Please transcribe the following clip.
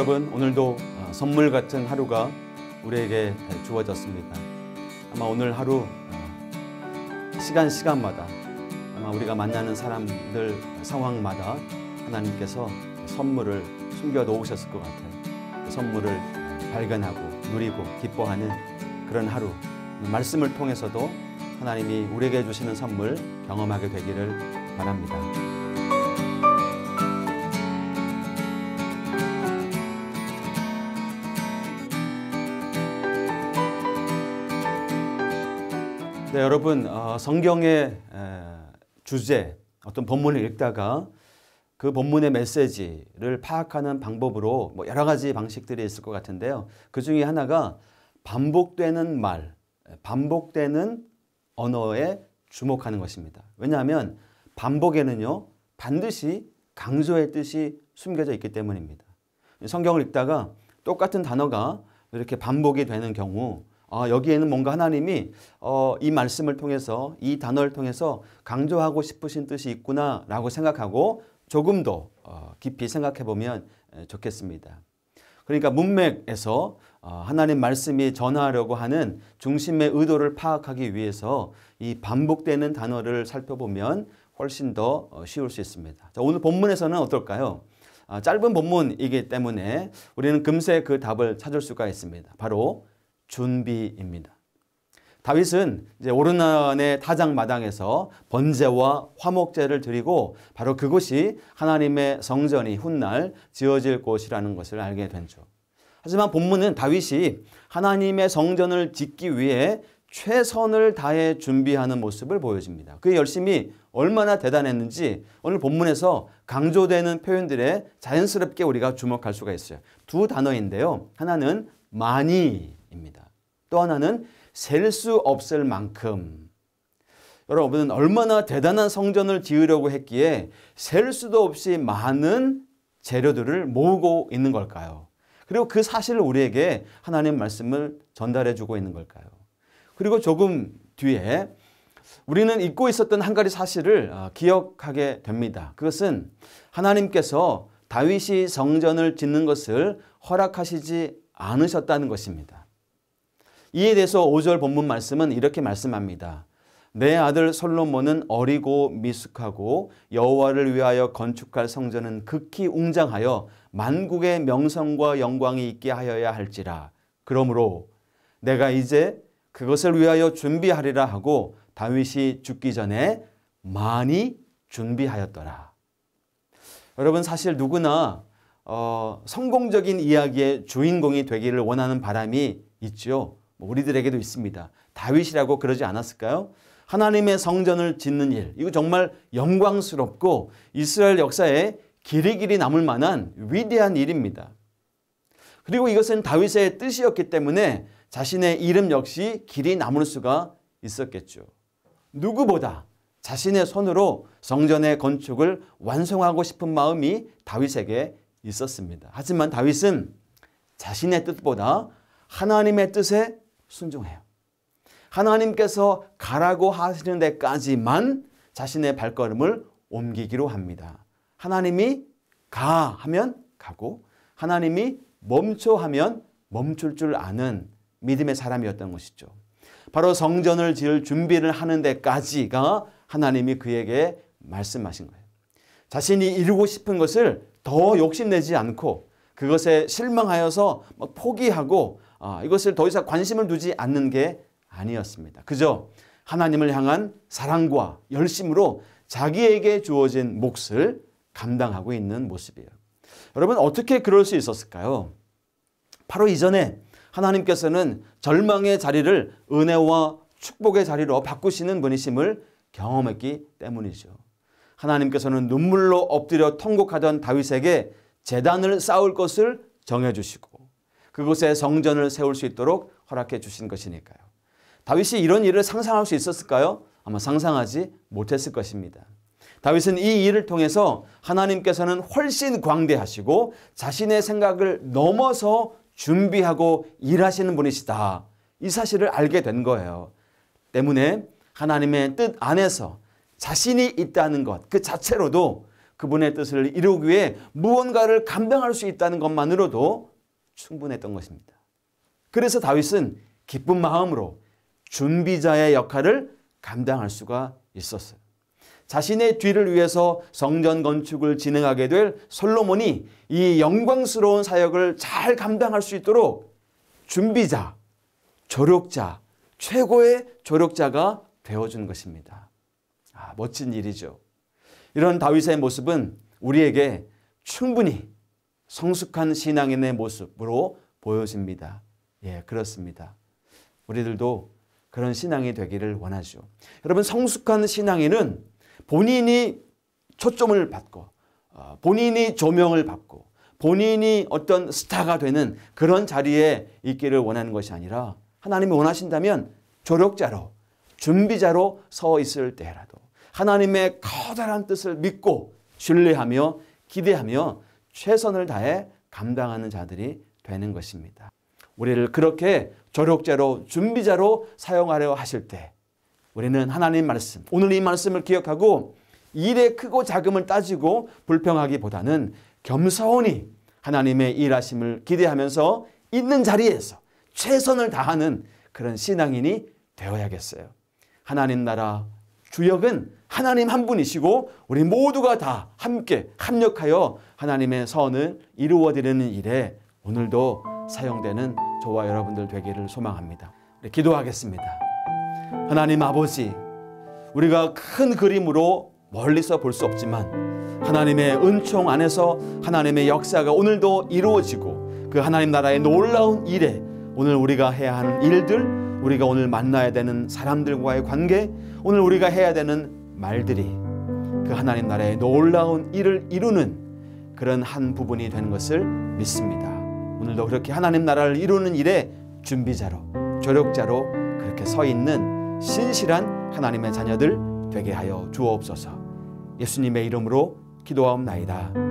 여러분, 오늘도 선물 같은 하루가 우리에게 주어졌습니다. 아마 오늘 하루 시간마다 아마 우리가 만나는 사람들 상황마다 하나님께서 선물을 숨겨 놓으셨을 것 같아요. 그 선물을 발견하고 누리고 기뻐하는 그런 하루, 말씀을 통해서도 하나님이 우리에게 주시는 선물 경험하게 되기를 바랍니다. 네, 여러분, 성경의 주제, 어떤 본문을 읽다가 그 본문의 메시지를 파악하는 방법으로 여러 가지 방식들이 있을 것 같은데요. 그 중에 하나가 반복되는 말, 반복되는 언어에 주목하는 것입니다. 왜냐하면 반복에는요, 반드시 강조의 뜻이 숨겨져 있기 때문입니다. 성경을 읽다가 똑같은 단어가 이렇게 반복이 되는 경우, 여기에는 뭔가 하나님이 이 말씀을 통해서, 이 단어를 통해서 강조하고 싶으신 뜻이 있구나 라고 생각하고 조금 더 깊이 생각해 보면 좋겠습니다. 그러니까 문맥에서 하나님 말씀이 전하려고 하는 중심의 의도를 파악하기 위해서 이 반복되는 단어를 살펴보면 훨씬 더 쉬울 수 있습니다. 자, 오늘 본문에서는 어떨까요? 짧은 본문이기 때문에 우리는 금세 그 답을 찾을 수가 있습니다. 바로 준비입니다. 다윗은 이제 오르난의 타작마당에서 번제와 화목제를 드리고 바로 그곳이 하나님의 성전이 훗날 지어질 곳이라는 것을 알게 된죠. 하지만 본문은 다윗이 하나님의 성전을 짓기 위해 최선을 다해 준비하는 모습을 보여줍니다. 그의 열심이 얼마나 대단했는지 오늘 본문에서 강조되는 표현들에 자연스럽게 우리가 주목할 수가 있어요. 두 단어인데요. 하나는 많이입니다. 또 하나는 셀 수 없을 만큼. 여러분은 얼마나 대단한 성전을 지으려고 했기에 셀 수도 없이 많은 재료들을 모으고 있는 걸까요? 그리고 그 사실을 우리에게 하나님 말씀을 전달해 주고 있는 걸까요? 그리고 조금 뒤에 우리는 잊고 있었던 한 가지 사실을 기억하게 됩니다. 그것은 하나님께서 다윗이 성전을 짓는 것을 허락하시지 않으셨다는 것입니다. 이에 대해서 5절 본문 말씀은 이렇게 말씀합니다. 내 아들 솔로몬은 어리고 미숙하고 여호와를 위하여 건축할 성전은 극히 웅장하여 만국의 명성과 영광이 있게 하여야 할지라. 그러므로 내가 이제 그것을 위하여 준비하리라 하고 다윗이 죽기 전에 많이 준비하였더라. 여러분, 사실 누구나 성공적인 이야기의 주인공이 되기를 원하는 바람이 있죠. 우리들에게도 있습니다. 다윗이라고 그러지 않았을까요? 하나님의 성전을 짓는 일, 이거 정말 영광스럽고 이스라엘 역사에 길이 남을 만한 위대한 일입니다. 그리고 이것은 다윗의 뜻이었기 때문에 자신의 이름 역시 길이 남을 수가 있었겠죠. 누구보다 자신의 손으로 성전의 건축을 완성하고 싶은 마음이 다윗에게 있었습니다. 하지만 다윗은 자신의 뜻보다 하나님의 뜻에 순종해요. 하나님께서 가라고 하시는 데까지만 자신의 발걸음을 옮기기로 합니다. 하나님이 가 하면 가고 하나님이 멈춰 하면 멈출 줄 아는 믿음의 사람이었던 것이죠. 바로 성전을 지을 준비를 하는 데까지가 하나님이 그에게 말씀하신 거예요. 자신이 이루고 싶은 것을 더 욕심내지 않고 그것에 실망하여서 포기하고 이것을 더 이상 관심을 두지 않는 게 아니었습니다. 그저 하나님을 향한 사랑과 열심으로 자기에게 주어진 몫을 감당하고 있는 모습이에요. 여러분, 어떻게 그럴 수 있었을까요? 바로 이전에 하나님께서는 절망의 자리를 은혜와 축복의 자리로 바꾸시는 분이심을 경험했기 때문이죠. 하나님께서는 눈물로 엎드려 통곡하던 다윗에게 제단을 쌓을 것을 정해주시고 그곳에 성전을 세울 수 있도록 허락해 주신 것이니까요. 다윗이 이런 일을 상상할 수 있었을까요? 아마 상상하지 못했을 것입니다. 다윗은 이 일을 통해서 하나님께서는 훨씬 광대하시고 자신의 생각을 넘어서 준비하고 일하시는 분이시다. 이 사실을 알게 된 거예요. 때문에 하나님의 뜻 안에서 자신이 있다는 것 그 자체로도 그분의 뜻을 이루기 위해 무언가를 감당할 수 있다는 것만으로도 충분했던 것입니다. 그래서 다윗은 기쁜 마음으로 준비자의 역할을 감당할 수가 있었어요. 자신의 뒤를 위해서 성전 건축을 진행하게 될 솔로몬이 이 영광스러운 사역을 잘 감당할 수 있도록 준비자, 조력자, 최고의 조력자가 되어준 것입니다. 멋진 일이죠. 이런 다윗의 모습은 우리에게 충분히 성숙한 신앙인의 모습으로 보여집니다. 예, 그렇습니다. 우리들도 그런 신앙이 되기를 원하죠. 여러분, 성숙한 신앙인은 본인이 초점을 받고 본인이 조명을 받고 본인이 어떤 스타가 되는 그런 자리에 있기를 원하는 것이 아니라 하나님이 원하신다면 조력자로, 준비자로 서 있을 때라도 하나님의 커다란 뜻을 믿고 신뢰하며 기대하며 최선을 다해 감당하는 자들이 되는 것입니다. 우리를 그렇게 조력자로, 준비자로 사용하려 하실 때 우리는 하나님 말씀, 오늘 이 말씀을 기억하고 일의 크고 작음을 따지고 불평하기보다는 겸사원이 하나님의 일하심을 기대하면서 있는 자리에서 최선을 다하는 그런 신앙인이 되어야겠어요. 하나님 나라 주역은 하나님 한 분이시고 우리 모두가 다 함께 합력하여 하나님의 선을 이루어드리는 일에 오늘도 사용되는 저와 여러분들 되기를 소망합니다. 우리 기도하겠습니다. 하나님 아버지, 우리가 큰 그림으로 멀리서 볼 수 없지만 하나님의 은총 안에서 하나님의 역사가 오늘도 이루어지고 그 하나님 나라의 놀라운 일에 오늘 우리가 해야 하는 일들, 우리가 오늘 만나야 되는 사람들과의 관계, 오늘 우리가 해야 되는 말들이 그 하나님 나라의 놀라운 일을 이루는 그런 한 부분이 되는 것을 믿습니다. 오늘도 그렇게 하나님 나라를 이루는 일에 준비자로, 조력자로 그렇게 서 있는 신실한 하나님의 자녀들 되게 하여 주옵소서. 예수님의 이름으로 기도하옵나이다.